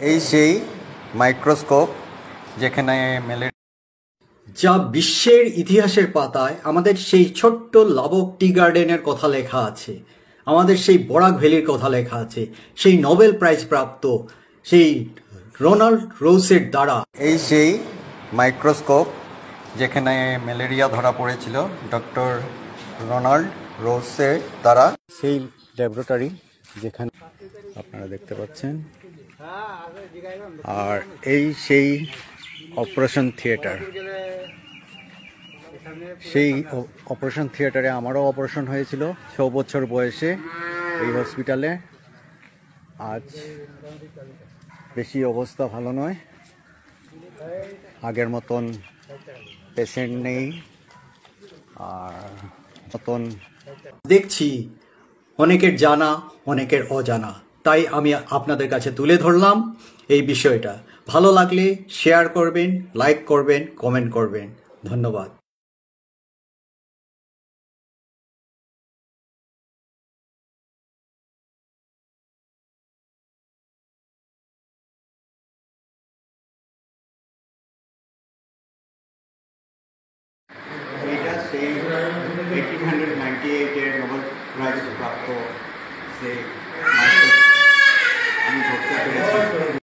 এই সেই মাইক্রোস্কোপ যেখানে যা বিশ্বের ইতিহাসের পাতায় আমাদের সেই ছোট্ট লাবক টি গার্ডেনের কথা লেখা আছে, আমাদের সেই বরাক ভ্যালির কথা লেখা আছে, সেই নোবেল প্রাইজ প্রাপ্ত সেই রোনাল্ড রোসের দ্বারা। এই সেই মাইক্রোস্কোপ যেখানে ম্যালেরিয়া ধরা পড়েছিল ডক্টর রোনাল্ড রোসের দ্বারা। সেই ল্যাবরেটরি যেখানে আপনারা দেখতে পাচ্ছেন, আর এই সেই অপারেশন থিয়েটার। সেই অপারেশন থিয়েটারে আমারও অপারেশন হয়েছিল 6 বছর বয়সে এই হসপিটালে। আজ বেশি অবস্থা ভালো নয়, আগের মতন পেশেন্ট নেই। আর মতন দেখছি অনেকের জানা অনেকের অজানা, তাই আমি আপনাদের কাছে তুলে ধরলাম এই বিষয়টা। ভালো লাগলে শেয়ার করবেন, লাইক করবেন, কমেন্ট করবেন। ধন্যবাদ। এটা সেই 1898-এর নোবেল প্রাইজ প্রাপ্ত সেই আমি ধরতে পেরেছি।